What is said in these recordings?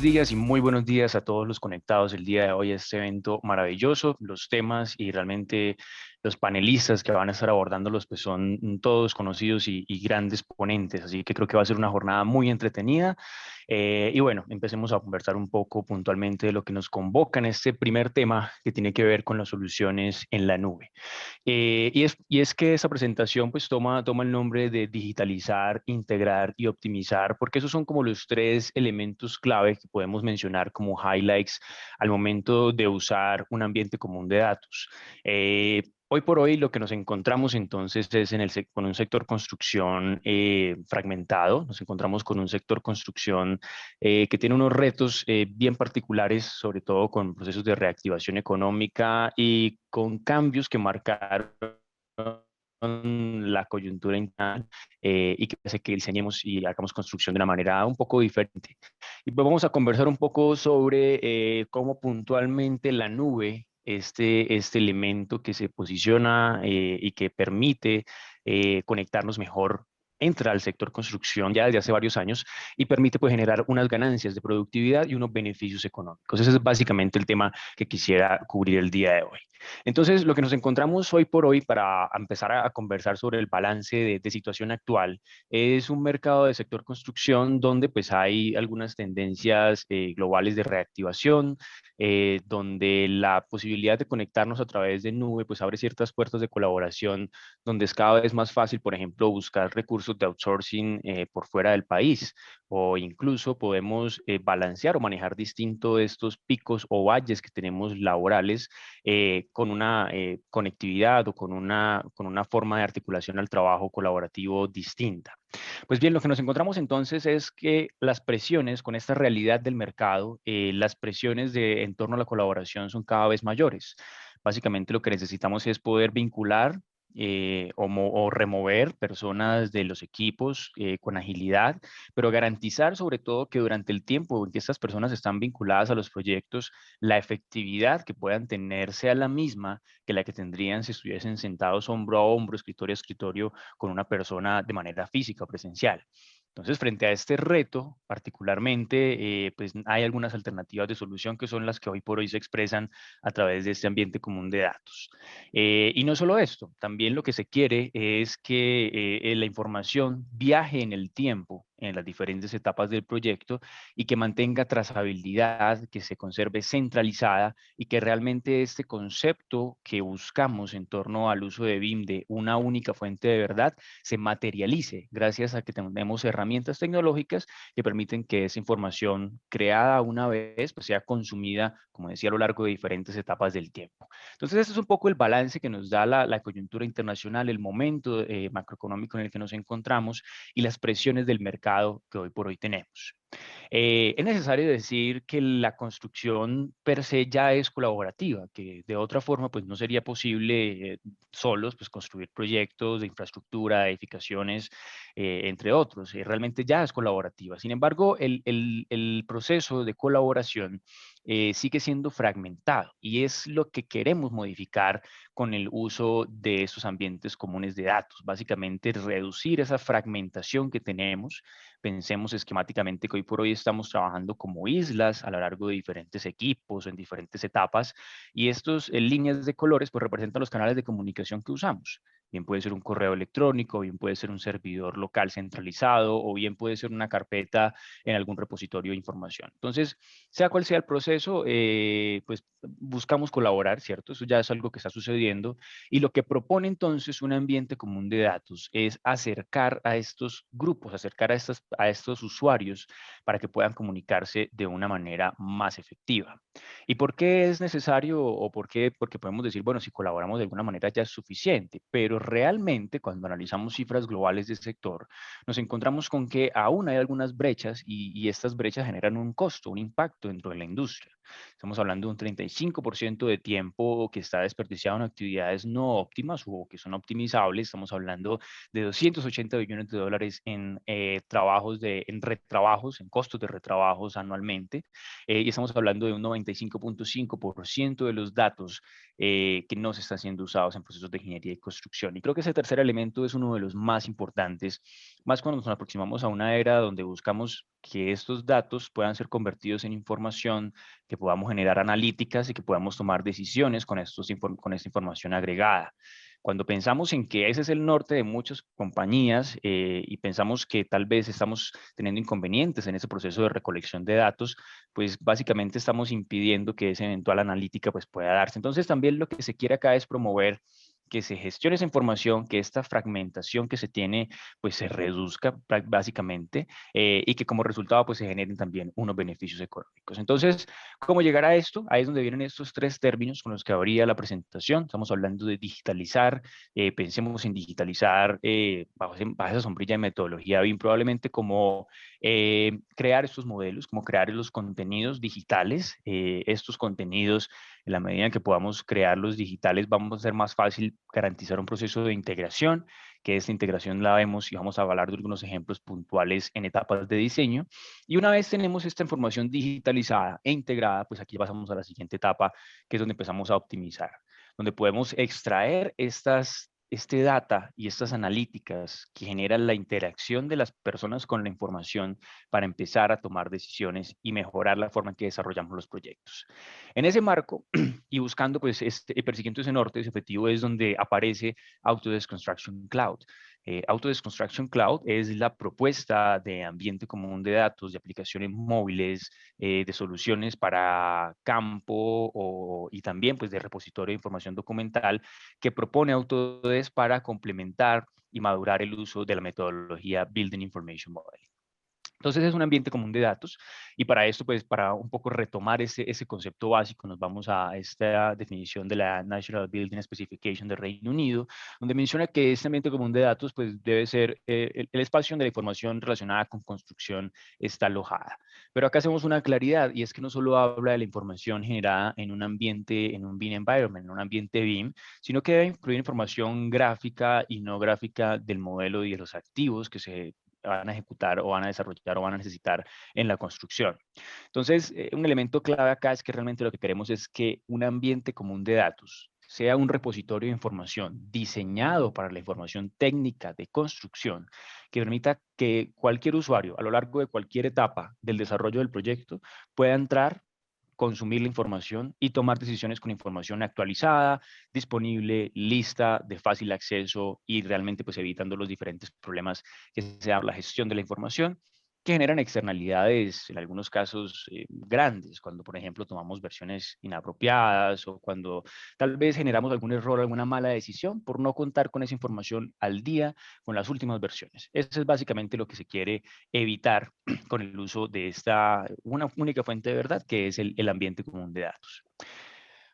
días y muy buenos días a todos los conectados el día de hoy a este evento maravilloso. Los temas y realmente los panelistas que van a estar abordándolos pues son todos conocidos y grandes ponentes, así que creo que va a ser una jornada muy entretenida. Y bueno, empecemos a conversar un poco puntualmente de lo que nos convoca en este primer tema que tiene que ver con las soluciones en la nube. Y es que esa presentación pues toma el nombre de digitalizar, integrar y optimizar, porque esos son como los tres elementos clave que podemos mencionar como highlights al momento de usar un ambiente común de datos. Hoy por hoy lo que nos encontramos entonces es con un sector construcción fragmentado, nos encontramos con un sector construcción que tiene unos retos bien particulares, sobre todo con procesos de reactivación económica y con cambios que marcaron la coyuntura interna y que hace que diseñemos y hagamos construcción de una manera un poco diferente. Y pues vamos a conversar un poco sobre cómo puntualmente la nube, este elemento que se posiciona y que permite conectarnos mejor, entra al sector construcción ya desde hace varios años y permite pues generar unas ganancias de productividad y unos beneficios económicos. Ese es básicamente el tema que quisiera cubrir el día de hoy. Entonces, lo que nos encontramos hoy por hoy para empezar a conversar sobre el balance de situación actual es un mercado de sector construcción donde pues hay algunas tendencias globales de reactivación, donde la posibilidad de conectarnos a través de nube pues abre ciertas puertas de colaboración, donde es cada vez más fácil, por ejemplo, buscar recursos de outsourcing por fuera del país o incluso podemos balancear o manejar distinto estos picos o valles que tenemos laborales con una conectividad o con una forma de articulación al trabajo colaborativo distinta. Pues bien, lo que nos encontramos entonces es que las presiones con esta realidad del mercado, las presiones en torno a la colaboración son cada vez mayores. Básicamente lo que necesitamos es poder vincular o remover personas de los equipos con agilidad, pero garantizar sobre todo que durante el tiempo en que estas personas están vinculadas a los proyectos, la efectividad que puedan tener sea la misma que la que tendrían si estuviesen sentados hombro a hombro, escritorio a escritorio, con una persona de manera física o presencial. Entonces, frente a este reto, particularmente, pues hay algunas alternativas de solución que son las que hoy por hoy se expresan a través de este ambiente común de datos. Y no solo esto, también lo que se quiere es que la información viaje en el tiempo, en las diferentes etapas del proyecto y que mantenga trazabilidad, que se conserve centralizada y que realmente este concepto que buscamos en torno al uso de BIM de una única fuente de verdad se materialice gracias a que tenemos herramientas tecnológicas que permiten que esa información creada una vez pues, sea consumida, como decía, a lo largo de diferentes etapas del tiempo. Entonces, este es un poco el balance que nos da la coyuntura internacional, el momento macroeconómico en el que nos encontramos y las presiones del mercado que hoy por hoy tenemos. Es necesario decir que la construcción per se ya es colaborativa, que de otra forma pues no sería posible solos pues construir proyectos de infraestructura, edificaciones, entre otros. Realmente ya es colaborativa. Sin embargo, el proceso de colaboración sigue siendo fragmentado y es lo que queremos modificar con el uso de estos ambientes comunes de datos. Básicamente reducir esa fragmentación que tenemos. Pensemos esquemáticamente que hoy por hoy estamos trabajando como islas a lo largo de diferentes equipos, en diferentes etapas, y estos líneas de colores pues representan los canales de comunicación que usamos. Bien puede ser un correo electrónico, bien puede ser un servidor local centralizado, o bien puede ser una carpeta en algún repositorio de información. Entonces, sea cual sea el proceso, pues buscamos colaborar, ¿cierto? Eso ya es algo que está sucediendo. Y lo que propone entonces un ambiente común de datos es acercar a estos grupos, acercar a estos usuarios para que puedan comunicarse de una manera más efectiva. ¿Y por qué es necesario o por qué? Porque podemos decir, bueno, si colaboramos de alguna manera ya es suficiente, pero realmente cuando analizamos cifras globales del sector, nos encontramos con que aún hay algunas brechas y estas brechas generan un costo, un impacto dentro de la industria. Estamos hablando de un 35% de tiempo que está desperdiciado en actividades no óptimas o que son optimizables. Estamos hablando de 280 billones de dólares en en retrabajos, en costos de retrabajos anualmente. Y estamos hablando de un 95.5% de los datos que no se están siendo usados en procesos de ingeniería y construcción. Y creo que ese tercer elemento es uno de los más importantes, más cuando nos aproximamos a una era donde buscamos que estos datos puedan ser convertidos en información, que podamos generar analíticas y que podamos tomar decisiones con con esta información agregada. Cuando pensamos en que ese es el norte de muchas compañías y pensamos que tal vez estamos teniendo inconvenientes en ese proceso de recolección de datos, pues básicamente estamos impidiendo que esa eventual analítica pues pueda darse. Entonces también lo que se quiere acá es promover que se gestione esa información, que esta fragmentación que se tiene pues se reduzca básicamente y que como resultado pues se generen también unos beneficios económicos. Entonces, ¿cómo llegar a esto? Ahí es donde vienen estos tres términos con los que abría la presentación. Estamos hablando de digitalizar, pensemos en digitalizar bajo esa sombrilla de metodología BIM, probablemente como crear estos modelos, como crear los contenidos digitales, estos contenidos en la medida en que podamos crearlos digitales, vamos a ser más fácil garantizar un proceso de integración, que esta integración la vemos y vamos a hablar de algunos ejemplos puntuales en etapas de diseño. Y una vez tenemos esta información digitalizada e integrada, pues aquí pasamos a la siguiente etapa, que es donde empezamos a optimizar, donde podemos extraer este data y estas analíticas que generan la interacción de las personas con la información para empezar a tomar decisiones y mejorar la forma en que desarrollamos los proyectos. En ese marco y buscando, pues, persiguiendo ese norte, ese objetivo es donde aparece Autodesk Construction Cloud. Autodesk Construction Cloud es la propuesta de ambiente común de datos, de aplicaciones móviles, de soluciones para campo y también pues, de repositorio de información documental que propone Autodesk para complementar y madurar el uso de la metodología Building Information Modeling. Entonces es un ambiente común de datos y para esto, pues para un poco retomar ese concepto básico, nos vamos a esta definición de la National Building Specification de Reino Unido, donde menciona que este ambiente común de datos pues debe ser el espacio donde la información relacionada con construcción está alojada. Pero acá hacemos una claridad y es que no solo habla de la información generada en un ambiente, en un BIM environment, en un ambiente BIM, sino que debe incluir información gráfica y no gráfica del modelo y de los activos que se van a ejecutar o van a desarrollar o van a necesitar en la construcción. Entonces, un elemento clave acá es que realmente lo que queremos es que un ambiente común de datos sea un repositorio de información diseñado para la información técnica de construcción que permita que cualquier usuario a lo largo de cualquier etapa del desarrollo del proyecto pueda entrar, consumir la información y tomar decisiones con información actualizada, disponible, lista, de fácil acceso y realmente pues evitando los diferentes problemas que sea la gestión de la información que generan externalidades, en algunos casos grandes, cuando por ejemplo tomamos versiones inapropiadas o cuando tal vez generamos algún error, alguna mala decisión por no contar con esa información al día con las últimas versiones. Eso es básicamente lo que se quiere evitar con el uso de una única fuente de verdad, que es el ambiente común de datos.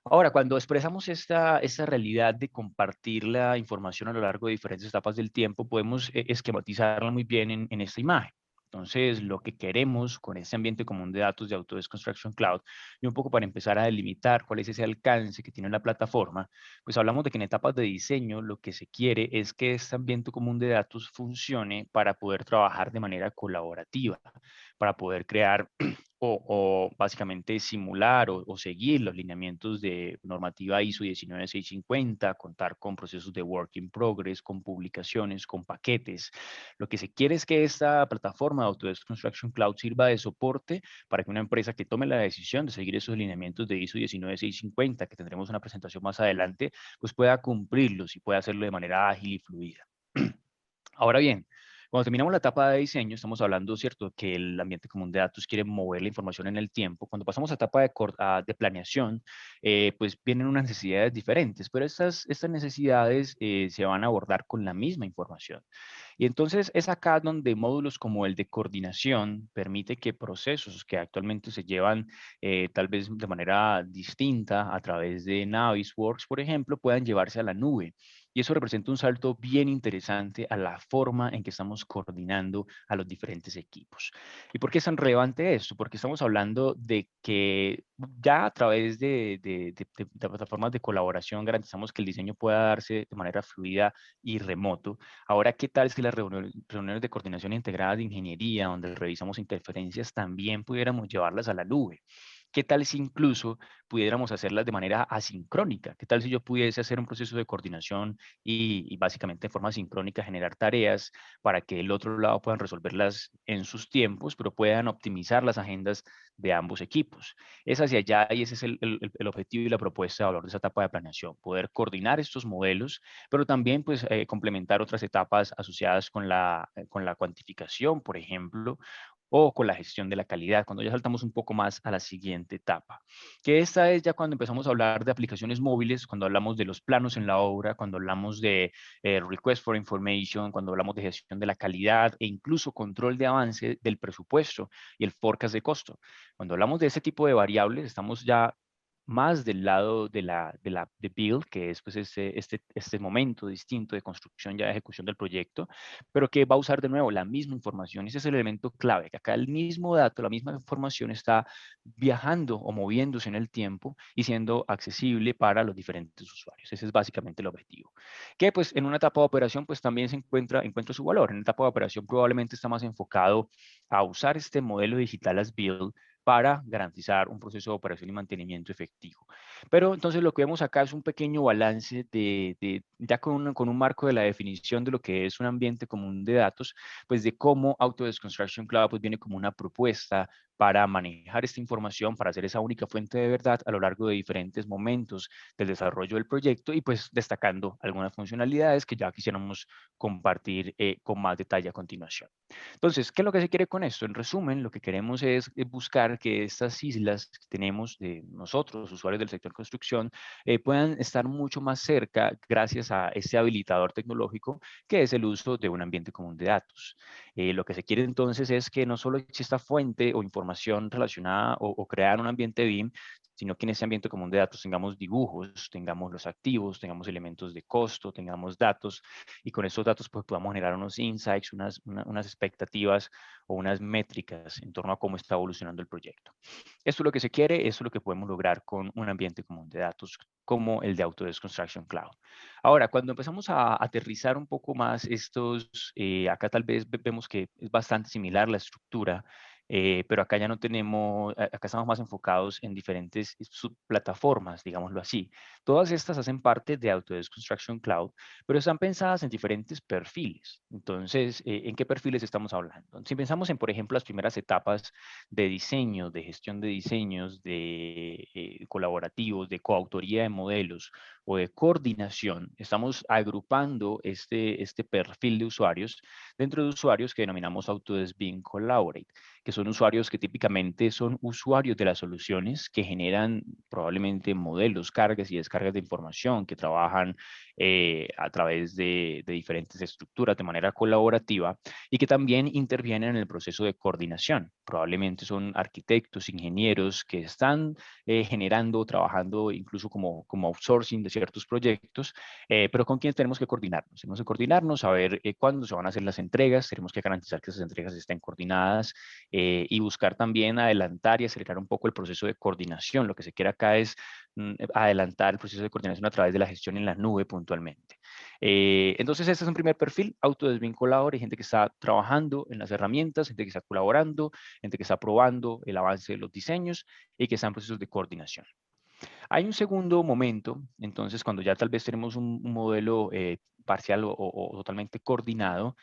Ahora, cuando expresamos esta realidad de compartir la información a lo largo de diferentes etapas del tiempo, podemos esquematizarla muy bien en esta imagen. Entonces, lo que queremos con este ambiente común de datos de Autodesk Construction Cloud, y un poco para empezar a delimitar cuál es ese alcance que tiene la plataforma, pues hablamos de que en etapas de diseño lo que se quiere es que este ambiente común de datos funcione para poder trabajar de manera colaborativa, para poder crear o básicamente simular o seguir los lineamientos de normativa ISO 19650, contar con procesos de work in progress, con publicaciones, con paquetes. Lo que se quiere es que esta plataforma de Autodesk Construction Cloud sirva de soporte para que una empresa que tome la decisión de seguir esos lineamientos de ISO 19650, que tendremos una presentación más adelante, pues pueda cumplirlos y pueda hacerlo de manera ágil y fluida. Ahora bien, cuando terminamos la etapa de diseño, estamos hablando, ¿cierto?, que el ambiente común de datos quiere mover la información en el tiempo. Cuando pasamos a etapa de planeación, pues vienen unas necesidades diferentes, pero estas necesidades se van a abordar con la misma información. Y entonces es acá donde módulos como el de coordinación permite que procesos que actualmente se llevan tal vez de manera distinta a través de Navisworks, por ejemplo, puedan llevarse a la nube Y eso representa un salto bien interesante a la forma en que estamos coordinando a los diferentes equipos. ¿Y por qué es tan relevante esto? Porque estamos hablando de que ya a través de plataformas de colaboración garantizamos que el diseño pueda darse de manera fluida y remoto. Ahora, ¿qué tal si las reuniones de coordinación integrada de ingeniería, donde revisamos interferencias, también pudiéramos llevarlas a la nube? ¿Qué tal si incluso pudiéramos hacerlas de manera asincrónica? ¿Qué tal si yo pudiese hacer un proceso de coordinación y básicamente de forma sincrónica generar tareas para que el otro lado puedan resolverlas en sus tiempos, pero puedan optimizar las agendas de ambos equipos? Es hacia allá y ese es el objetivo y la propuesta de valor de esa etapa de planeación, poder coordinar estos modelos, pero también pues complementar otras etapas asociadas con la cuantificación, por ejemplo, o con la gestión de la calidad, cuando ya saltamos un poco más a la siguiente etapa, que esta es ya cuando empezamos a hablar de aplicaciones móviles, cuando hablamos de los planos en la obra, cuando hablamos de request for information, cuando hablamos de gestión de la calidad e incluso control de avance del presupuesto y el forecast de costo. Cuando hablamos de ese tipo de variables, estamos ya más del lado de build, que es pues este momento distinto de construcción ya de ejecución del proyecto, pero que va a usar de nuevo la misma información. Ese es el elemento clave, que acá el mismo dato, la misma información está viajando o moviéndose en el tiempo y siendo accesible para los diferentes usuarios. Ese es básicamente el objetivo. Que pues en una etapa de operación pues también encuentra su valor. En una etapa de operación probablemente está más enfocado a usar este modelo digital as build para garantizar un proceso de operación y mantenimiento efectivo. Pero entonces lo que vemos acá es un pequeño balance ya con un marco de la definición de lo que es un ambiente común de datos, pues de cómo Autodesk Construction Cloud pues viene como una propuesta para manejar esta información, para hacer esa única fuente de verdad a lo largo de diferentes momentos del desarrollo del proyecto y pues destacando algunas funcionalidades que ya quisiéramos compartir con más detalle a continuación. Entonces, ¿qué es lo que se quiere con esto? En resumen, lo que queremos es buscar que estas islas que tenemos de nosotros, usuarios del sector construcción, puedan estar mucho más cerca gracias a este habilitador tecnológico que es el uso de un ambiente común de datos. Lo que se quiere entonces es que no solo exista fuente o información relacionada o crear un ambiente BIM, sino que en ese ambiente común de datos tengamos dibujos, tengamos los activos, tengamos elementos de costo, tengamos datos y con estos datos pues podamos generar unos insights, unas expectativas o unas métricas en torno a cómo está evolucionando el proyecto. Esto es lo que se quiere, esto es lo que podemos lograr con un ambiente común de datos como el de Autodesk Construction Cloud. Ahora, cuando empezamos a aterrizar un poco más estos, acá tal vez vemos que es bastante similar la estructura, pero acá ya no tenemos, acá estamos más enfocados en diferentes subplataformas, digámoslo así. Todas estas hacen parte de Autodesk Construction Cloud, pero están pensadas en diferentes perfiles. Entonces, ¿en qué perfiles estamos hablando? Si pensamos en, por ejemplo, las primeras etapas de diseño, de gestión de diseños, de colaborativos, de coautoría de modelos o de coordinación, estamos agrupando este perfil de usuarios dentro de usuarios que denominamos Autodesk BIM Collaborate, que son usuarios que típicamente son usuarios de las soluciones que generan probablemente modelos, cargas y descargas de información, que trabajan a través de diferentes estructuras de manera colaborativa y que también intervienen en el proceso de coordinación. Probablemente son arquitectos, ingenieros que están generando, trabajando incluso como outsourcing de ciertos proyectos, pero con quienes tenemos que coordinarnos. Tenemos que coordinarnos, saber cuándo se van a hacer las entregas, tenemos que garantizar que esas entregas estén coordinadas y buscar también adelantar y acelerar un poco el proceso de coordinación. Lo que se quiere acá es adelantar el proceso de coordinación a través de la gestión en la nube puntualmente. Entonces, este es un primer perfil, autodesvinculador, hay gente que está trabajando en las herramientas, gente que está colaborando, gente que está probando el avance de los diseños y que está en procesos de coordinación. Hay un segundo momento, entonces, cuando ya tal vez tenemos un modelo parcial o totalmente coordinado,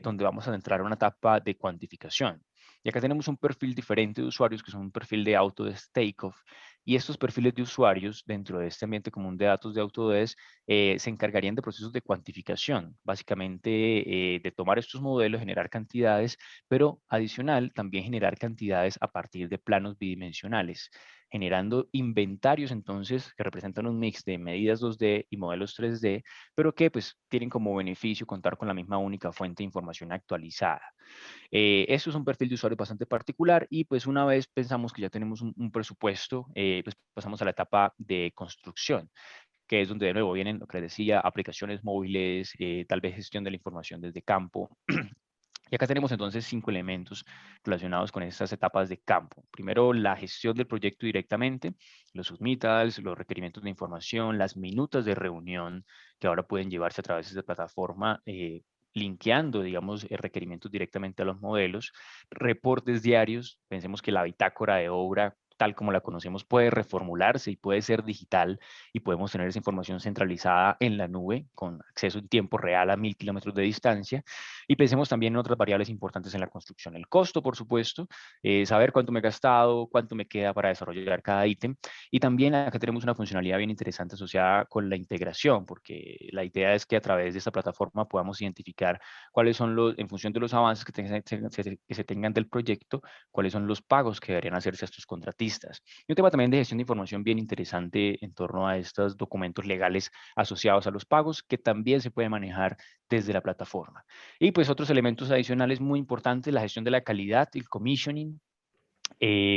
donde vamos a entrar a una etapa de cuantificación. Y acá tenemos un perfil diferente de usuarios, que son un perfil de Autodesk Takeoff, y estos perfiles de usuarios dentro de este ambiente común de datos de Autodesk se encargarían de procesos de cuantificación, básicamente de tomar estos modelos, generar cantidades, pero adicional también generar cantidades a partir de planos bidimensionales, generando inventarios entonces que representan un mix de medidas 2D y modelos 3D, pero que pues tienen como beneficio contar con la misma única fuente de información actualizada. Esto es un perfil de usuario bastante particular y pues una vez pensamos que ya tenemos un presupuesto, pues pasamos a la etapa de construcción. que es donde de nuevo vienen lo que les decía, aplicaciones móviles, tal vez gestión de la información desde campo. Y acá tenemos entonces 5 elementos relacionados con estas etapas de campo. Primero, la gestión del proyecto directamente, los submittals, los requerimientos de información, las minutas de reunión que ahora pueden llevarse a través de esta plataforma, linkeando, digamos, requerimientos directamente a los modelos, reportes diarios. Pensemos que la bitácora de obra, tal como la conocemos, puede reformularse y puede ser digital, y podemos tener esa información centralizada en la nube con acceso en tiempo real a 1000 kilómetros de distancia. Y pensemos también en otras variables importantes en la construcción. El costo, por supuesto, saber cuánto me he gastado, cuánto me queda para desarrollar cada ítem. Y también acá tenemos una funcionalidad bien interesante asociada con la integración, porque la idea es que a través de esta plataforma podamos identificar cuáles son los, en función de los avances que se tengan del proyecto, cuáles son los pagos que deberían hacerse a estos contratistas. Y un tema también de gestión de información bien interesante en torno a estos documentos legales asociados a los pagos, que también se puede manejar desde la plataforma. Y pues otros elementos adicionales muy importantes, la gestión de la calidad, el commissioning,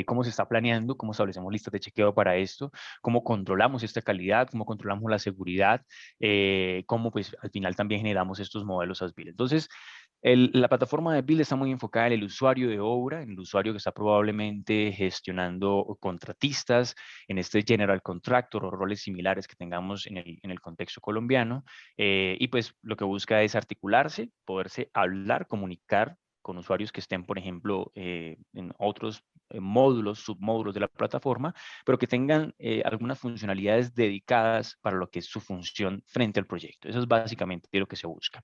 cómo se está planeando, cómo establecemos listas de chequeo para esto, cómo controlamos esta calidad, cómo controlamos la seguridad, cómo pues al final también generamos estos modelos as-built. Entonces, la plataforma de Build está muy enfocada en el usuario de obra, en el usuario que está probablemente gestionando contratistas, en este general contractor o roles similares que tengamos en el contexto colombiano, y pues lo que busca es articularse, poderse hablar, comunicar con usuarios que estén, por ejemplo, en otros módulos, submódulos de la plataforma, pero que tengan algunas funcionalidades dedicadas para lo que es su función frente al proyecto. Eso es básicamente lo que se busca.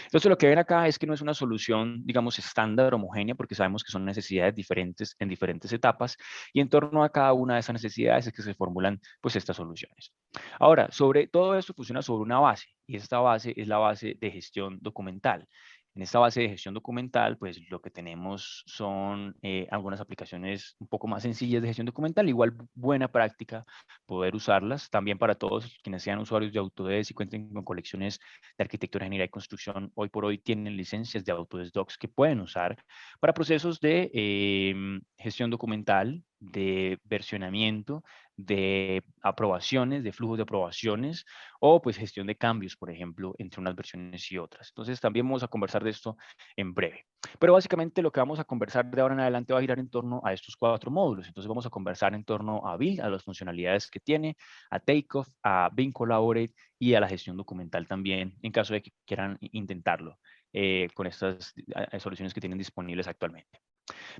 Entonces, lo que ven acá es que no es una solución, digamos, estándar, homogénea, porque sabemos que son necesidades diferentes en diferentes etapas, y en torno a cada una de esas necesidades es que se formulan, pues, estas soluciones. Ahora, sobre todo esto funciona sobre una base, y esta base es la base de gestión documental. En esta base de gestión documental, pues lo que tenemos son algunas aplicaciones un poco más sencillas de gestión documental, igual buena práctica poder usarlas, también para todos quienes sean usuarios de Autodesk y cuenten con colecciones de arquitectura, ingeniería y construcción. Hoy por hoy tienen licencias de Autodesk Docs que pueden usar para procesos de gestión documental, de versionamiento, de aprobaciones, de flujos de aprobaciones, o pues gestión de cambios, por ejemplo, entre unas versiones y otras. Entonces también vamos a conversar de esto en breve. Pero básicamente lo que vamos a conversar de ahora en adelante va a girar en torno a estos 4 módulos. Entonces vamos a conversar en torno a Build, a las funcionalidades que tiene, a Takeoff, a Bing Collaborate y a la gestión documental también, en caso de que quieran intentarlo con estas soluciones que tienen disponibles actualmente.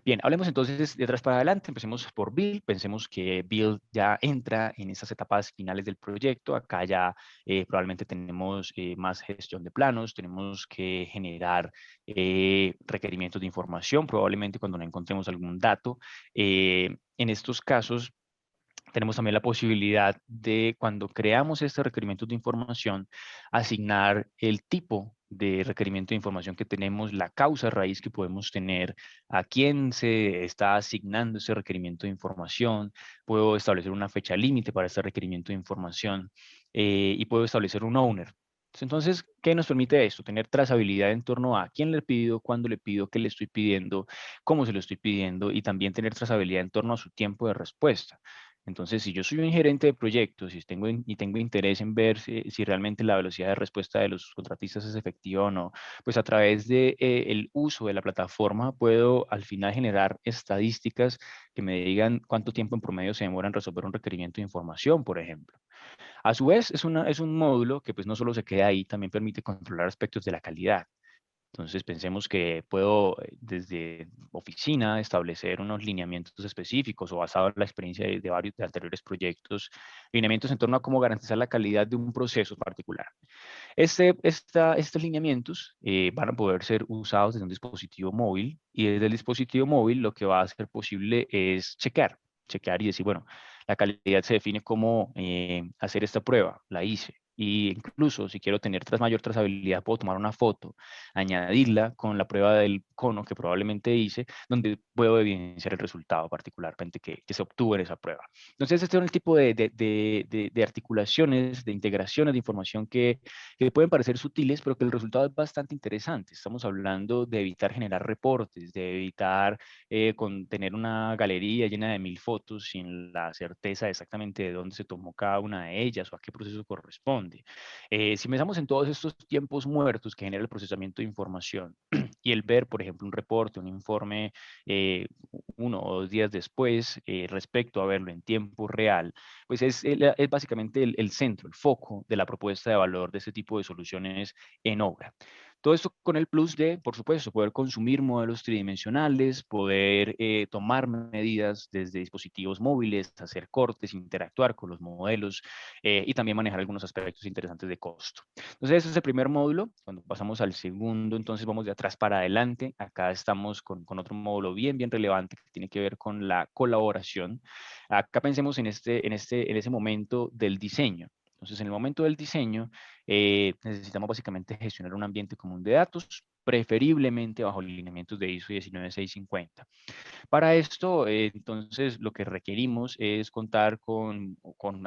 Bien, hablemos entonces de atrás para adelante. Empecemos por Build. Pensemos que Build ya entra en esas etapas finales del proyecto. Acá ya probablemente tenemos más gestión de planos, tenemos que generar requerimientos de información, probablemente cuando no encontremos algún dato. En estos casos, tenemos también la posibilidad de, cuando creamos este requerimiento de información, asignar el tipo de requerimiento de información que tenemos, la causa raíz que podemos tener, a quién se está asignando ese requerimiento de información. Puedo establecer una fecha límite para este requerimiento de información y puedo establecer un owner. Entonces, ¿qué nos permite esto? Tener trazabilidad en torno a quién le pido, cuándo le pido, qué le estoy pidiendo, cómo se lo estoy pidiendo, y también tener trazabilidad en torno a su tiempo de respuesta. Entonces, si yo soy un gerente de proyectos y tengo interés en ver si realmente la velocidad de respuesta de los contratistas es efectiva o no, pues a través de el uso de la plataforma puedo al final generar estadísticas que me digan cuánto tiempo en promedio se demora en resolver un requerimiento de información, por ejemplo. A su vez, es un módulo que pues no solo se queda ahí, también permite controlar aspectos de la calidad. Entonces pensemos que puedo desde oficina establecer unos lineamientos específicos, o basado en la experiencia de varios de anteriores proyectos, lineamientos en torno a cómo garantizar la calidad de un proceso particular. Estos lineamientos van a poder ser usados desde un dispositivo móvil, y desde el dispositivo móvil lo que va a ser posible es checar y decir, bueno, la calidad se define como hacer esta prueba, la hice. Y incluso si quiero tener mayor trazabilidad, puedo tomar una foto, añadirla con la prueba del cono que probablemente hice, donde puedo evidenciar el resultado particularmente que se obtuvo en esa prueba. Entonces, este es el tipo de articulaciones, de integraciones de información que pueden parecer sutiles, pero que el resultado es bastante interesante. Estamos hablando de evitar generar reportes, de evitar tener una galería llena de 1000 fotos sin la certeza exactamente de dónde se tomó cada una de ellas o a qué proceso corresponde. Si pensamos en todos estos tiempos muertos que genera el procesamiento de información y el ver, por ejemplo, un reporte, un informe 1 o 2 días después respecto a verlo en tiempo real, pues es básicamente el centro, el foco de la propuesta de valor de este tipo de soluciones en obra. Todo esto con el plus de, por supuesto, poder consumir modelos tridimensionales, poder tomar medidas desde dispositivos móviles, hacer cortes, interactuar con los modelos y también manejar algunos aspectos interesantes de costo. Entonces, ese es el primer módulo. Cuando pasamos al segundo, entonces vamos de atrás para adelante. Acá estamos con otro módulo bien relevante que tiene que ver con la colaboración. Acá pensemos en ese momento del diseño. Entonces, en el momento del diseño, necesitamos básicamente gestionar un ambiente común de datos, preferiblemente bajo lineamientos de ISO 19650. Para esto, entonces, lo que requerimos es contar con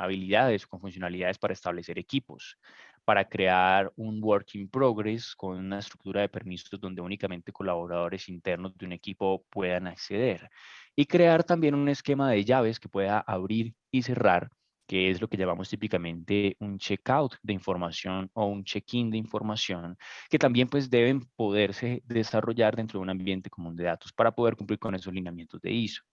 habilidades, con funcionalidades para establecer equipos, para crear un work in progress con una estructura de permisos donde únicamente colaboradores internos de un equipo puedan acceder, y crear también un esquema de llaves que pueda abrir y cerrar, que es lo que llamamos típicamente un checkout de información o un check-in de información, que también pues deben poderse desarrollar dentro de un ambiente común de datos para poder cumplir con esos lineamientos de ISO.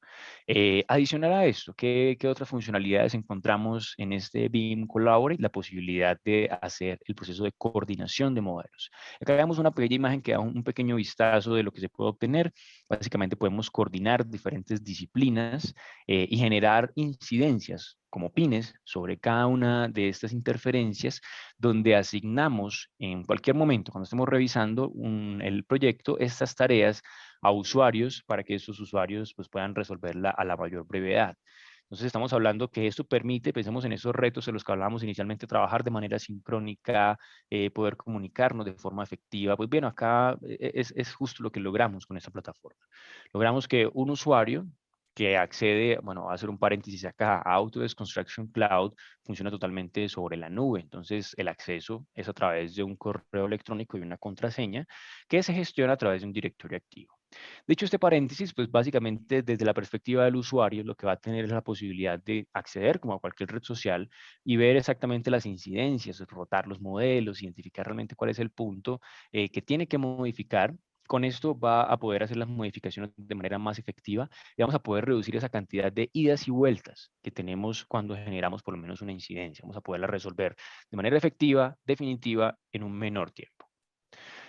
Adicional a esto, ¿qué otras funcionalidades encontramos en este BIM Collaborate? La posibilidad de hacer el proceso de coordinación de modelos. Acá vemos una pequeña imagen que da un pequeño vistazo de lo que se puede obtener. Básicamente podemos coordinar diferentes disciplinas y generar incidencias como pines sobre cada una de estas interferencias, donde asignamos en cualquier momento, cuando estemos revisando el proyecto, estas tareas a usuarios para que estos usuarios pues, puedan resolverla a la mayor brevedad. Entonces estamos hablando que esto permite, pensemos en esos retos de los que hablábamos inicialmente, trabajar de manera sincrónica, poder comunicarnos de forma efectiva. Pues bien, acá es justo lo que logramos con esta plataforma. Logramos que un usuario que accede, bueno, voy a hacer un paréntesis acá, a Autodesk Construction Cloud funciona totalmente sobre la nube. Entonces el acceso es a través de un correo electrónico y una contraseña que se gestiona a través de un directorio activo. Dicho este paréntesis, pues básicamente desde la perspectiva del usuario lo que va a tener es la posibilidad de acceder como a cualquier red social y ver exactamente las incidencias, rotar los modelos, identificar realmente cuál es el punto que tiene que modificar. Con esto va a poder hacer las modificaciones de manera más efectiva y vamos a poder reducir esa cantidad de idas y vueltas que tenemos cuando generamos por lo menos una incidencia. Vamos a poderla resolver de manera efectiva, definitiva, en un menor tiempo.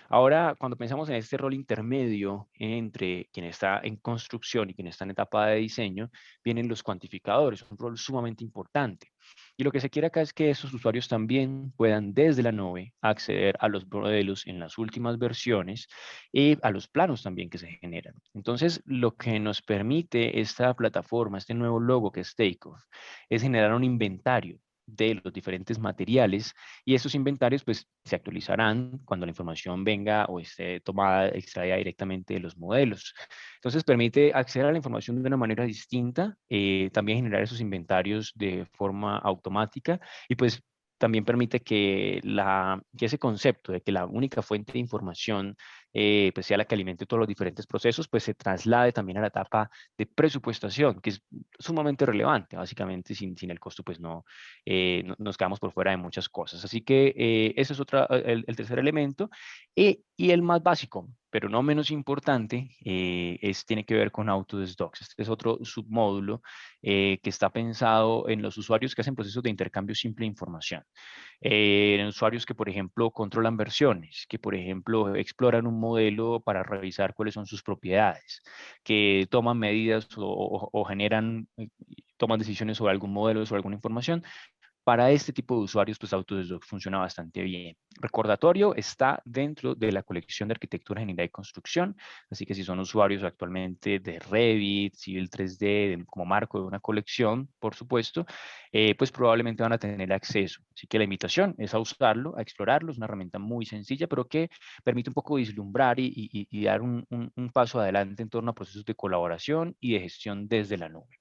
Ahora, cuando pensamos en este rol intermedio entre quien está en construcción y quien está en etapa de diseño, vienen los cuantificadores, un rol sumamente importante. Y lo que se quiere acá es que esos usuarios también puedan desde la nube acceder a los modelos en las últimas versiones y a los planos también que se generan. Entonces, lo que nos permite esta plataforma, este nuevo logo que es Takeoff, es generar un inventario de los diferentes materiales y esos inventarios pues se actualizarán cuando la información venga o esté tomada, extraída directamente de los modelos. Entonces permite acceder a la información de una manera distinta, también generar esos inventarios de forma automática y pues también permite que ese concepto de que la única fuente de información pues sea la que alimente todos los diferentes procesos, pues se traslade también a la etapa de presupuestación, que es sumamente relevante. Básicamente, sin el costo, pues nos quedamos por fuera de muchas cosas. Así que ese es el tercer elemento. Y el más básico, pero no menos importante, tiene que ver con Autodesk Docs. Este es otro submódulo que está pensado en los usuarios que hacen procesos de intercambio simple de información. En usuarios que, por ejemplo, controlan versiones, que, por ejemplo, exploran un modelo para revisar cuáles son sus propiedades, que toman medidas o generan, toman decisiones sobre algún modelo, sobre alguna información, Para este tipo de usuarios, pues Autodesk funciona bastante bien. Recordatorio está dentro de la colección de arquitectura, ingeniería y construcción, así que si son usuarios actualmente de Revit, Civil 3D, como marco de una colección, por supuesto, pues probablemente van a tener acceso. Así que la invitación es a usarlo, a explorarlo. Es una herramienta muy sencilla, pero que permite un poco vislumbrar y dar un paso adelante en torno a procesos de colaboración y de gestión desde la nube.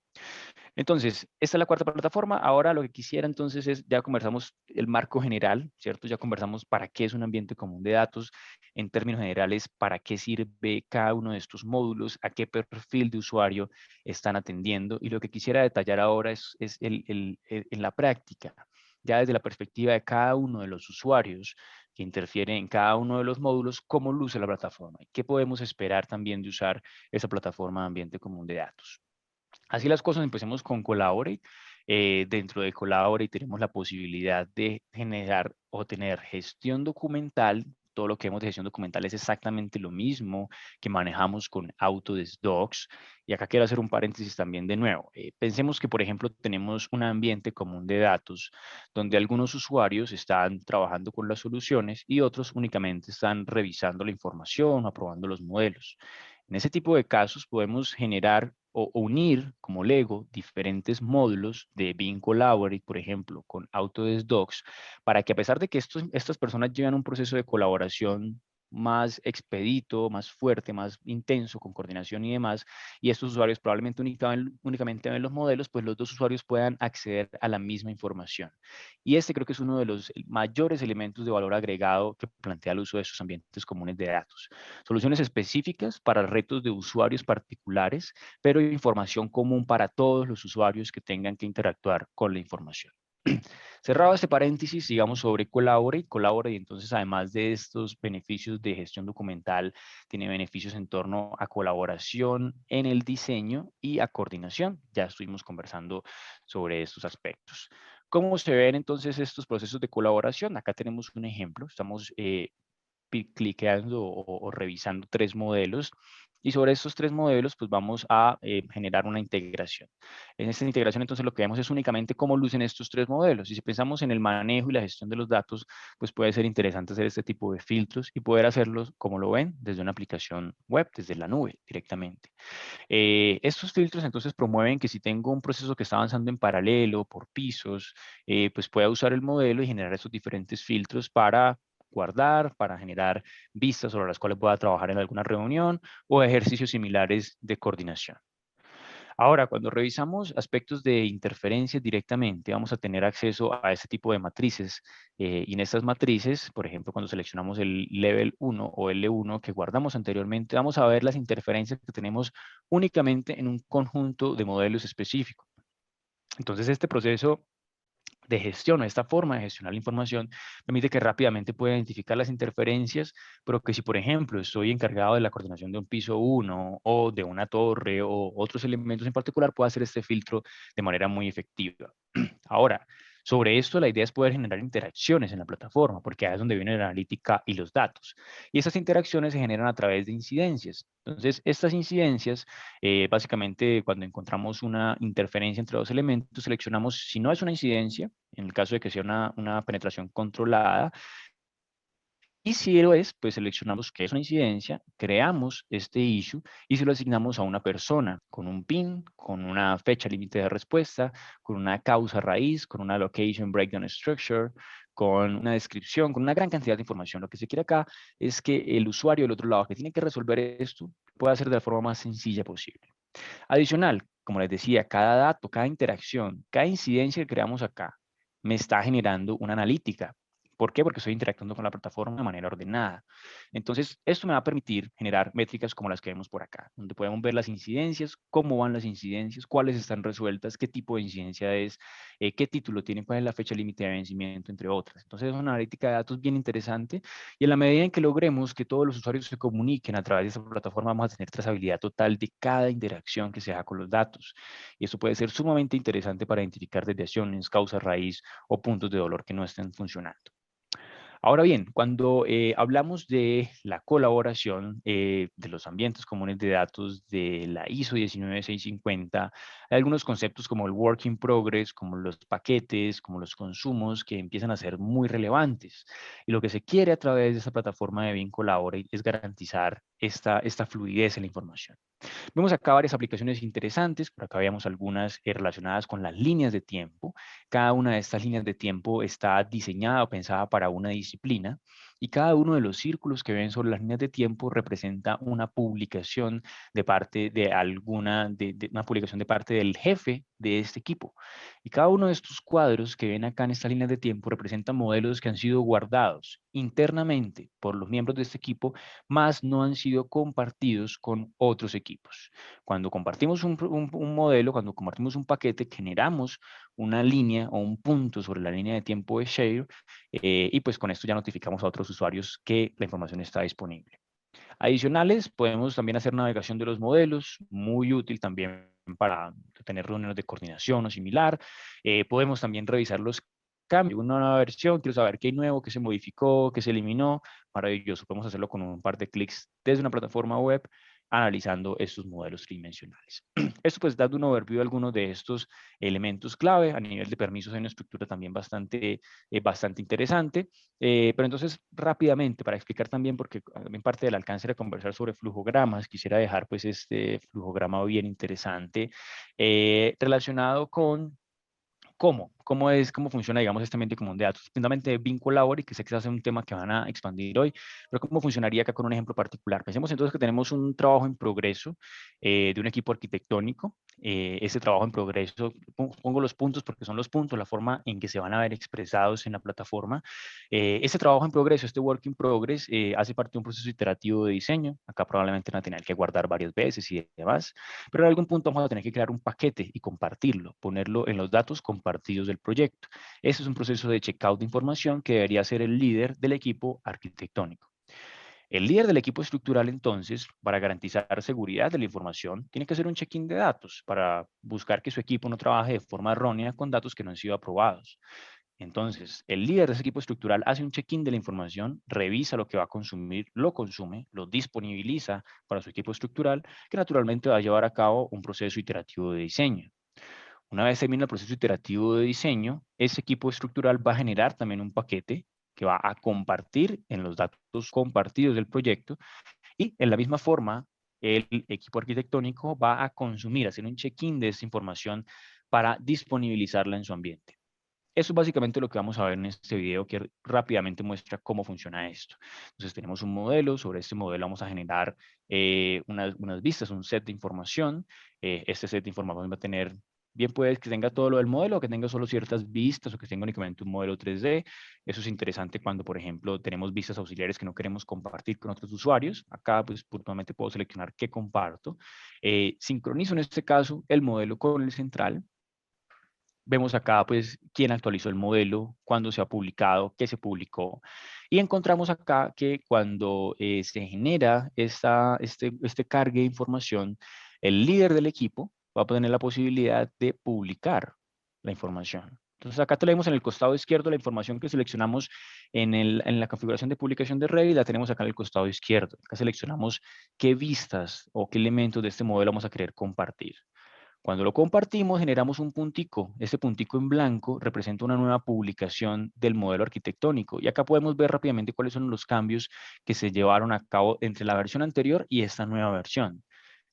Entonces, esta es la cuarta plataforma. Ahora lo que quisiera entonces es, ya conversamos el marco general, ¿cierto? Ya conversamos para qué es un ambiente común de datos, en términos generales, para qué sirve cada uno de estos módulos, a qué perfil de usuario están atendiendo. Y lo que quisiera detallar ahora es en la práctica, ya desde la perspectiva de cada uno de los usuarios que interfieren en cada uno de los módulos, cómo luce la plataforma y qué podemos esperar también de usar esa plataforma de ambiente común de datos. Así las cosas, empecemos con Collaborate. Dentro de Collaborate tenemos la posibilidad de generar o tener gestión documental. Todo lo que vemos de gestión documental es exactamente lo mismo que manejamos con Autodesk Docs. Y acá quiero hacer un paréntesis también de nuevo. Pensemos que, por ejemplo, tenemos un ambiente común de datos donde algunos usuarios están trabajando con las soluciones y otros únicamente están revisando la información o aprobando los modelos. En ese tipo de casos podemos generar o unir como Lego diferentes módulos de Beam Collaborate, por ejemplo, con Autodesk Docs, para que a pesar de que estas personas llevan un proceso de colaboración más expedito, más fuerte, más intenso, con coordinación y demás, y estos usuarios probablemente únicamente ven los modelos, pues los dos usuarios puedan acceder a la misma información. Y este creo que es uno de los mayores elementos de valor agregado que plantea el uso de estos ambientes comunes de datos. Soluciones específicas para retos de usuarios particulares, pero información común para todos los usuarios que tengan que interactuar con la información. Cerrado este paréntesis, digamos sobre Collaborate. Collaborate, entonces, además de estos beneficios de gestión documental, tiene beneficios en torno a colaboración en el diseño y a coordinación. Ya estuvimos conversando sobre estos aspectos. ¿Cómo se ven entonces estos procesos de colaboración? Acá tenemos un ejemplo. Estamos cliqueando o revisando tres modelos y sobre estos tres modelos pues vamos a generar una integración. En esta integración entonces lo que vemos es únicamente cómo lucen estos tres modelos y si pensamos en el manejo y la gestión de los datos pues puede ser interesante hacer este tipo de filtros y poder hacerlos como lo ven desde una aplicación web, desde la nube directamente. Estos filtros entonces promueven que si tengo un proceso que está avanzando en paralelo, por pisos, pues pueda usar el modelo y generar esos diferentes filtros para guardar, para generar vistas sobre las cuales pueda trabajar en alguna reunión o ejercicios similares de coordinación. Ahora, cuando revisamos aspectos de interferencias directamente, vamos a tener acceso a este tipo de matrices. Y en estas matrices, por ejemplo, cuando seleccionamos el Level 1 o L1 que guardamos anteriormente, vamos a ver las interferencias que tenemos únicamente en un conjunto de modelos específicos. Entonces, este proceso de gestión, esta forma de gestionar la información, permite que rápidamente pueda identificar las interferencias, pero que si, por ejemplo, estoy encargado de la coordinación de un piso 1 o de una torre o otros elementos en particular, pueda hacer este filtro de manera muy efectiva. Ahora, sobre esto la idea es poder generar interacciones en la plataforma, porque ahí es donde viene la analítica y los datos. Y esas interacciones se generan a través de incidencias. Entonces, estas incidencias, básicamente cuando encontramos una interferencia entre dos elementos, seleccionamos, si no es una incidencia, en el caso de que sea una penetración controlada, y si lo es, pues seleccionamos que es una incidencia, creamos este issue y se lo asignamos a una persona con un PIN, con una fecha límite de respuesta, con una causa raíz, con una location breakdown structure, con una descripción, con una gran cantidad de información. Lo que se quiere acá es que el usuario del otro lado que tiene que resolver esto pueda hacer de la forma más sencilla posible. Adicional, como les decía, cada dato, cada interacción, cada incidencia que creamos acá me está generando una analítica. ¿Por qué? Porque estoy interactuando con la plataforma de manera ordenada. Entonces, esto me va a permitir generar métricas como las que vemos por acá, donde podemos ver las incidencias, cómo van las incidencias, cuáles están resueltas, qué tipo de incidencia es, qué título tiene, cuál es la fecha límite de vencimiento, entre otras. Entonces, es una analítica de datos bien interesante y en la medida en que logremos que todos los usuarios se comuniquen a través de esta plataforma, vamos a tener trazabilidad total de cada interacción que se haga con los datos. Y eso puede ser sumamente interesante para identificar desviaciones, causas raíz o puntos de dolor que no estén funcionando. Ahora bien, cuando hablamos de la colaboración de los ambientes comunes de datos de la ISO 19650, hay algunos conceptos como el work in progress, como los paquetes, como los consumos, que empiezan a ser muy relevantes. Y lo que se quiere a través de esta plataforma de Beam Collaborate es garantizar esta fluidez en la información. Vemos acá varias aplicaciones interesantes, por acá veamos algunas relacionadas con las líneas de tiempo. Cada una de estas líneas de tiempo está diseñada o pensada para una disciplina y cada uno de los círculos que ven sobre las líneas de tiempo representa una publicación de parte de una publicación de parte del jefe de este equipo. Y cada uno de estos cuadros que ven acá en estas líneas de tiempo representan modelos que han sido guardados internamente por los miembros de este equipo, más no han sido compartidos con otros equipos. Cuando compartimos un modelo, cuando compartimos un paquete, generamos una línea o un punto sobre la línea de tiempo de share y pues con esto ya notificamos a otros usuarios que la información está disponible. Adicionales, podemos también hacer navegación de los modelos, muy útil también para tener reuniones de coordinación o similar. Podemos también revisar los cambios, una nueva versión, quiero saber qué hay nuevo, qué se modificó, qué se eliminó. Maravilloso, podemos hacerlo con un par de clics desde una plataforma web analizando estos modelos tridimensionales. Esto pues dando un overview de algunos de estos elementos clave. A nivel de permisos hay una estructura también bastante interesante. Pero entonces, rápidamente, para explicar también, porque también parte del alcance de conversar sobre flujogramas, quisiera dejar pues este flujograma bien interesante relacionado con cómo funciona, digamos, este ambiente común de datos. Principalmente Vinculabor, y que sé que es un tema que van a expandir hoy, pero cómo funcionaría acá con un ejemplo particular. Pensemos entonces que tenemos un trabajo en progreso de un equipo arquitectónico. Ese trabajo en progreso, pongo los puntos porque son los puntos, la forma en que se van a ver expresados en la plataforma. Este trabajo en progreso, este work in progress, hace parte de un proceso iterativo de diseño. Acá probablemente van a tener que guardar varias veces y demás, pero en algún punto vamos a tener que crear un paquete y compartirlo, ponerlo en los datos compartidos del proyecto. Ese es un proceso de checkout de información que debería ser el líder del equipo arquitectónico. El líder del equipo estructural, entonces, para garantizar seguridad de la información, tiene que hacer un check-in de datos para buscar que su equipo no trabaje de forma errónea con datos que no han sido aprobados. Entonces, el líder de ese equipo estructural hace un check-in de la información, revisa lo que va a consumir, lo consume, lo disponibiliza para su equipo estructural, que naturalmente va a llevar a cabo un proceso iterativo de diseño. Una vez termina el proceso iterativo de diseño, ese equipo estructural va a generar también un paquete que va a compartir en los datos compartidos del proyecto y en la misma forma el equipo arquitectónico va a consumir, hacer un check-in de esa información para disponibilizarla en su ambiente. Eso es básicamente lo que vamos a ver en este video que rápidamente muestra cómo funciona esto. Entonces tenemos un modelo, sobre este modelo vamos a generar unas vistas, un set de información. Este set de información va a tener, bien puede que tenga todo lo del modelo, o que tenga solo ciertas vistas, o que tenga únicamente un modelo 3D. Eso es interesante cuando, por ejemplo, tenemos vistas auxiliares que no queremos compartir con otros usuarios. Acá, pues, puntualmente puedo seleccionar qué comparto. Sincronizo en este caso el modelo con el central. Vemos acá pues quién actualizó el modelo, cuándo se ha publicado, qué se publicó. Y encontramos acá que cuando se genera este cargue de información, el líder del equipo va a tener la posibilidad de publicar la información. Entonces acá tenemos en el costado izquierdo la información que seleccionamos en la configuración de publicación de Revit, la tenemos acá en el costado izquierdo. Acá seleccionamos qué vistas o qué elementos de este modelo vamos a querer compartir. Cuando lo compartimos, generamos un puntico. Este puntico en blanco representa una nueva publicación del modelo arquitectónico. Y acá podemos ver rápidamente cuáles son los cambios que se llevaron a cabo entre la versión anterior y esta nueva versión.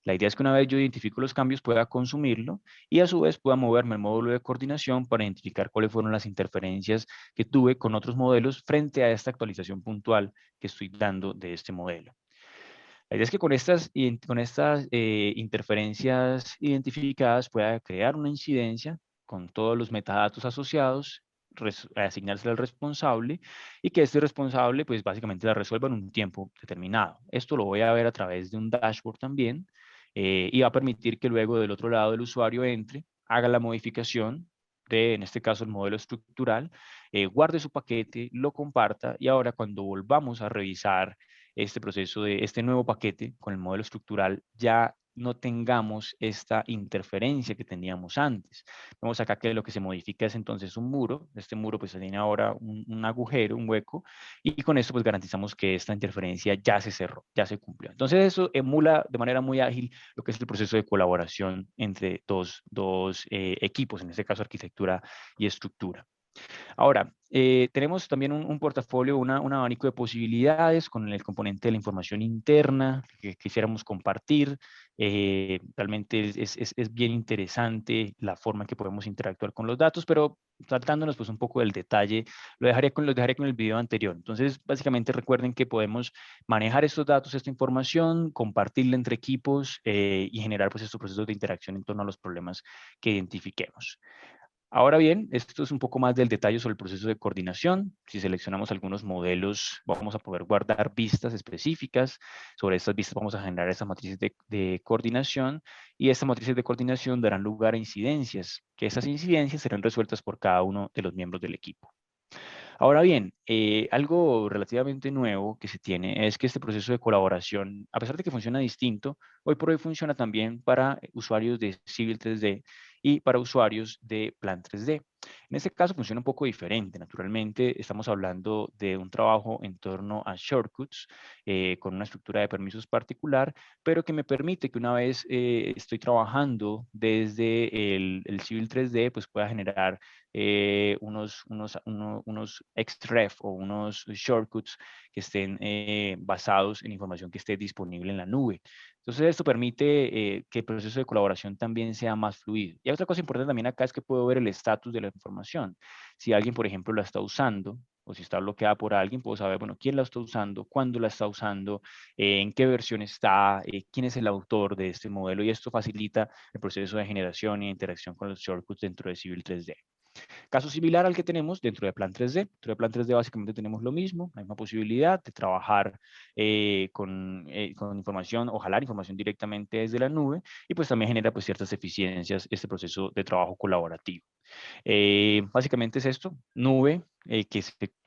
La idea es que una vez yo identifico los cambios, pueda consumirlo y a su vez pueda moverme al módulo de coordinación para identificar cuáles fueron las interferencias que tuve con otros modelos frente a esta actualización puntual que estoy dando de este modelo. La idea es que con estas interferencias identificadas pueda crear una incidencia con todos los metadatos asociados, asignarse al responsable y que este responsable pues básicamente la resuelva en un tiempo determinado. Esto lo voy a ver a través de un dashboard también y va a permitir que luego del otro lado el usuario entre, haga la modificación de, en este caso, el modelo estructural, guarde su paquete, lo comparta y ahora cuando volvamos a revisar este proceso de este nuevo paquete con el modelo estructural ya no tengamos esta interferencia que teníamos antes. Vemos acá que lo que se modifica es entonces un muro. Este muro pues tiene ahora un agujero, un hueco, y con esto pues garantizamos que esta interferencia ya se cerró, ya se cumplió. Entonces eso emula de manera muy ágil lo que es el proceso de colaboración entre dos equipos, en este caso arquitectura y estructura. Ahora, tenemos también un portafolio, un abanico de posibilidades con el componente de la información interna que quisiéramos compartir. Realmente es bien interesante la forma en que podemos interactuar con los datos, pero saltándonos pues un poco del detalle, lo dejaré con el video anterior. Entonces, básicamente recuerden que podemos manejar estos datos, esta información, compartirla entre equipos y generar pues estos procesos de interacción en torno a los problemas que identifiquemos. Ahora bien, esto es un poco más del detalle sobre el proceso de coordinación. Si seleccionamos algunos modelos, vamos a poder guardar vistas específicas. Sobre estas vistas vamos a generar estas matrices de coordinación y estas matrices de coordinación darán lugar a incidencias, que esas incidencias serán resueltas por cada uno de los miembros del equipo. Ahora bien, algo relativamente nuevo que se tiene es que este proceso de colaboración, a pesar de que funciona distinto, hoy por hoy funciona también para usuarios de Civil 3D y para usuarios de Plan 3D. En este caso funciona un poco diferente. Naturalmente, estamos hablando de un trabajo en torno a shortcuts con una estructura de permisos particular, pero que me permite que una vez estoy trabajando desde el Civil 3D, pues pueda generar unos xref o unos shortcuts que estén basados en información que esté disponible en la nube. Entonces, esto permite que el proceso de colaboración también sea más fluido. Y otra cosa importante también acá es que puedo ver el estatus de la información. Si alguien, por ejemplo, la está usando, o si está bloqueada por alguien, puedo saber, bueno, quién la está usando, cuándo la está usando, en qué versión está, quién es el autor de este modelo, y esto facilita el proceso de generación e interacción con los shortcuts dentro de Civil 3D. Caso similar al que tenemos dentro de Plan 3D. Dentro de Plan 3D básicamente tenemos lo mismo, la misma posibilidad de trabajar con información o jalar información directamente desde la nube y pues también genera pues ciertas eficiencias este proceso de trabajo colaborativo. Básicamente es esto, nube que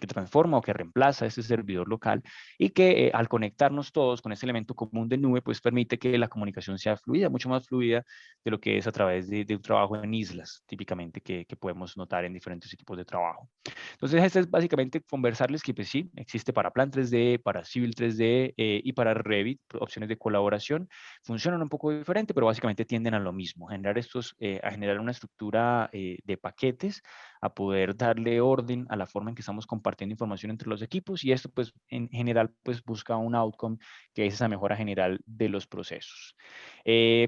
transforma o que reemplaza este servidor local y que al conectarnos todos con este elemento común de nube, pues permite que la comunicación sea fluida, mucho más fluida de lo que es a través de un trabajo en islas, típicamente que podemos notar en diferentes equipos de trabajo. Entonces, este es básicamente conversarles que pues sí, existe para Plan 3D, para Civil 3D y para Revit, opciones de colaboración. Funcionan un poco diferente, pero básicamente tienden a lo mismo, a generar una estructura de paquetes, a poder darle orden a la forma en que estamos compartiendo información entre los equipos y esto pues en general pues busca un outcome que es esa mejora general de los procesos.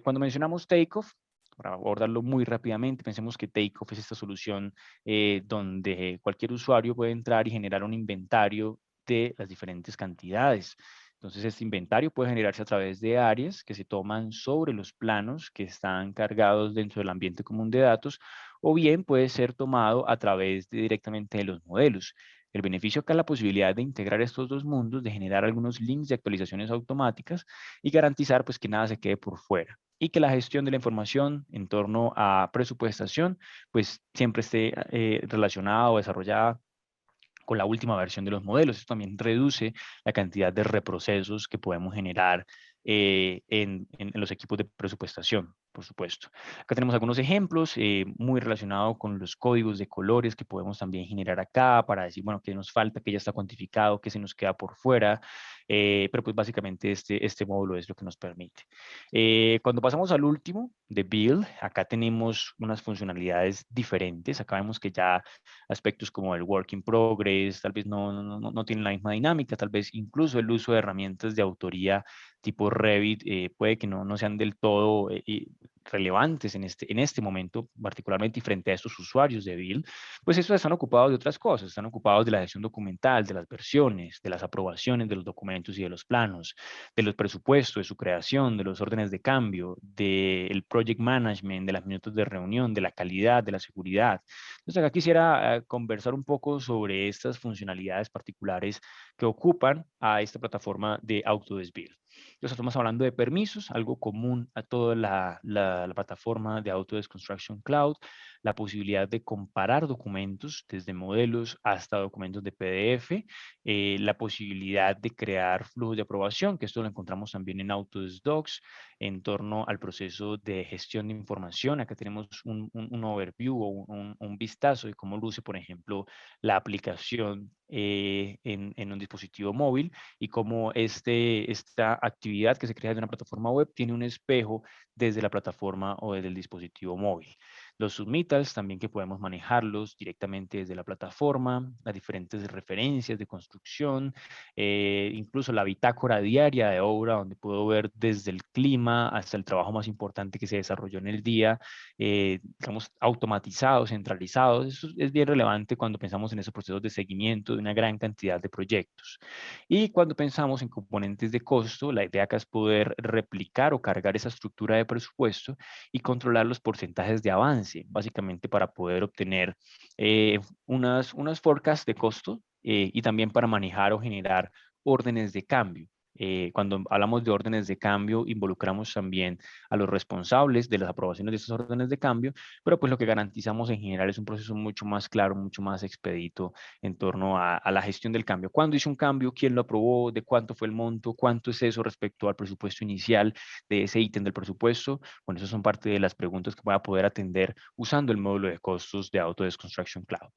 Cuando mencionamos takeoff, para abordarlo muy rápidamente, pensemos que Takeoff es esta solución donde cualquier usuario puede entrar y generar un inventario de las diferentes cantidades. Entonces, este inventario puede generarse a través de áreas que se toman sobre los planos que están cargados dentro del ambiente común de datos, o bien puede ser tomado a través directamente de los modelos. El beneficio acá es la posibilidad de integrar estos dos mundos, de generar algunos links de actualizaciones automáticas y garantizar pues que nada se quede por fuera y que la gestión de la información en torno a presupuestación pues siempre esté relacionada o desarrollada con la última versión de los modelos. Esto también reduce la cantidad de reprocesos que podemos generar en los equipos de presupuestación, por supuesto. Acá tenemos algunos ejemplos muy relacionados con los códigos de colores que podemos también generar acá para decir, bueno, qué nos falta, qué ya está cuantificado, qué se nos queda por fuera, pero pues básicamente este módulo es lo que nos permite. Cuando pasamos al último, de Build, acá tenemos unas funcionalidades diferentes. Acá vemos que ya aspectos como el work in progress, tal vez no tienen la misma dinámica, tal vez incluso el uso de herramientas de autoría tipo Revit puede que no sean del todo relevantes en este momento, particularmente y frente a estos usuarios de Build, pues estos están ocupados de otras cosas, están ocupados de la gestión documental, de las versiones, de las aprobaciones de los documentos y de los planos, de los presupuestos, de su creación, de los órdenes de cambio, del project management, de las minutos de reunión, de la calidad, de la seguridad. Entonces acá quisiera conversar un poco sobre estas funcionalidades particulares que ocupan a esta plataforma de Autodesk Build. Entonces estamos hablando de permisos, algo común a toda la plataforma de Autodesk Construction Cloud. la posibilidad de comparar documentos, desde modelos hasta documentos de PDF, la posibilidad de crear flujos de aprobación, que esto lo encontramos también en Autodesk Docs, en torno al proceso de gestión de información. Acá tenemos un overview o un vistazo de cómo luce, por ejemplo, la aplicación en un dispositivo móvil y cómo esta actividad que se crea de una plataforma web tiene un espejo desde la plataforma o desde el dispositivo móvil. Los submittals también, que podemos manejarlos directamente desde la plataforma, las diferentes referencias de construcción, incluso la bitácora diaria de obra, donde puedo ver desde el clima hasta el trabajo más importante que se desarrolló en el día, digamos, automatizados, centralizados. Eso es bien relevante cuando pensamos en esos procesos de seguimiento de una gran cantidad de proyectos. Y cuando pensamos en componentes de costo, la idea acá es poder replicar o cargar esa estructura de presupuesto y controlar los porcentajes de avance, básicamente para poder obtener unas forecasts de costo, y también para manejar o generar órdenes de cambio. Cuando hablamos de órdenes de cambio, involucramos también a los responsables de las aprobaciones de esas órdenes de cambio, pero pues lo que garantizamos en general es un proceso mucho más claro, mucho más expedito en torno a la gestión del cambio. ¿Cuándo hice un cambio? ¿Quién lo aprobó? ¿De cuánto fue el monto? ¿Cuánto es eso respecto al presupuesto inicial de ese ítem del presupuesto? Bueno, esas son parte de las preguntas que voy a poder atender usando el módulo de costos de Autodesk Construction Cloud.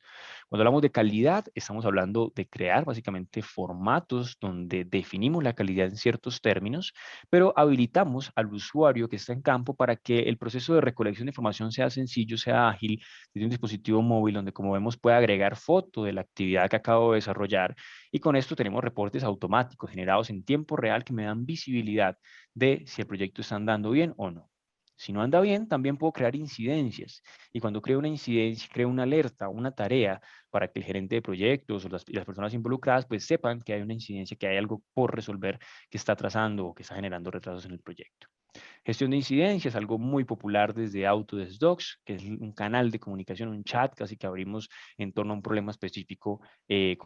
Cuando hablamos de calidad, estamos hablando de crear básicamente formatos donde definimos la calidad en ciertos términos, pero habilitamos al usuario que está en campo para que el proceso de recolección de información sea sencillo, sea ágil, desde un dispositivo móvil donde, como vemos, puede agregar foto de la actividad que acabo de desarrollar, y con esto tenemos reportes automáticos generados en tiempo real que me dan visibilidad de si el proyecto está andando bien o no. Si no anda bien, también puedo crear incidencias. Y cuando creo una incidencia, creo una alerta, una tarea para que el gerente de proyectos o y las personas involucradas pues sepan que hay una incidencia, que hay algo por resolver que está atrasando o que está generando retrasos en el proyecto. Gestión de incidencias, algo muy popular desde Autodesk Docs, que es un canal de comunicación, un chat casi que abrimos en torno a un problema específico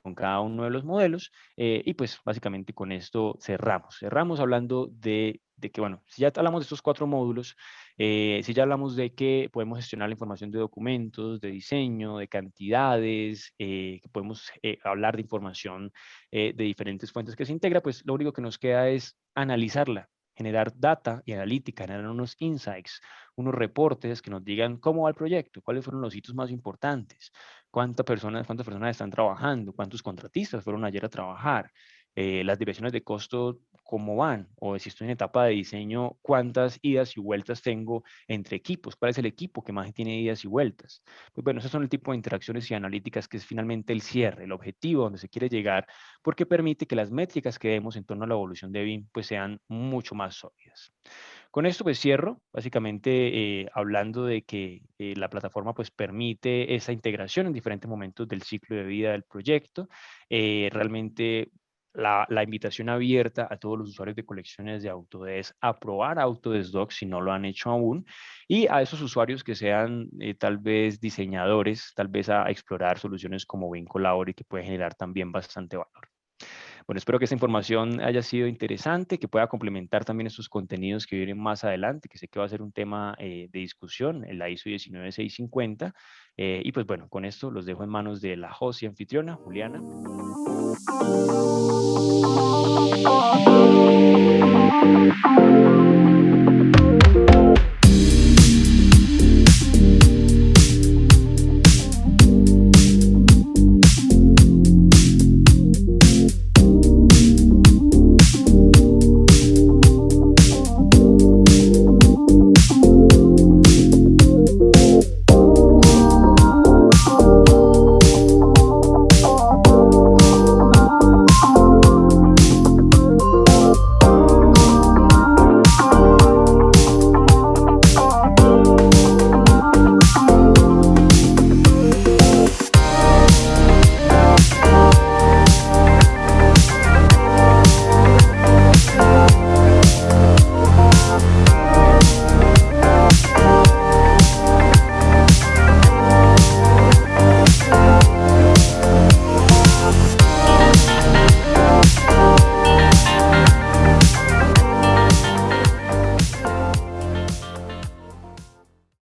con cada uno de los modelos. Y pues básicamente con esto cerramos. Cerramos hablando de que, bueno, si ya hablamos de estos 4 módulos, si ya hablamos de que podemos gestionar la información de documentos, de diseño, de cantidades, que podemos hablar de información de diferentes fuentes que se integra, pues lo único que nos queda es analizarla, generar data y analítica, generar unos insights, unos reportes que nos digan cómo va el proyecto, cuáles fueron los hitos más importantes, cuántas personas están trabajando, cuántos contratistas fueron ayer a trabajar, las direcciones de costo, cómo van, o si estoy en etapa de diseño, cuántas idas y vueltas tengo entre equipos, cuál es el equipo que más tiene idas y vueltas. Pues bueno, esos son el tipo de interacciones y analíticas que es finalmente el cierre, el objetivo donde se quiere llegar, porque permite que las métricas que demos en torno a la evolución de BIM pues sean mucho más sólidas. Con esto pues cierro, básicamente hablando de que la plataforma pues permite esa integración en diferentes momentos del ciclo de vida del proyecto. Realmente la invitación abierta a todos los usuarios de colecciones de Autodesk a probar Autodesk Docs si no lo han hecho aún, y a esos usuarios que sean tal vez diseñadores, tal vez a explorar soluciones como BIM Collabora, y que puede generar también bastante valor. Bueno, espero que esta información haya sido interesante, que pueda complementar también estos contenidos que vienen más adelante, que sé que va a ser un tema de discusión, en la ISO 19650. Y pues bueno, con esto los dejo en manos de la host y anfitriona, Juliana.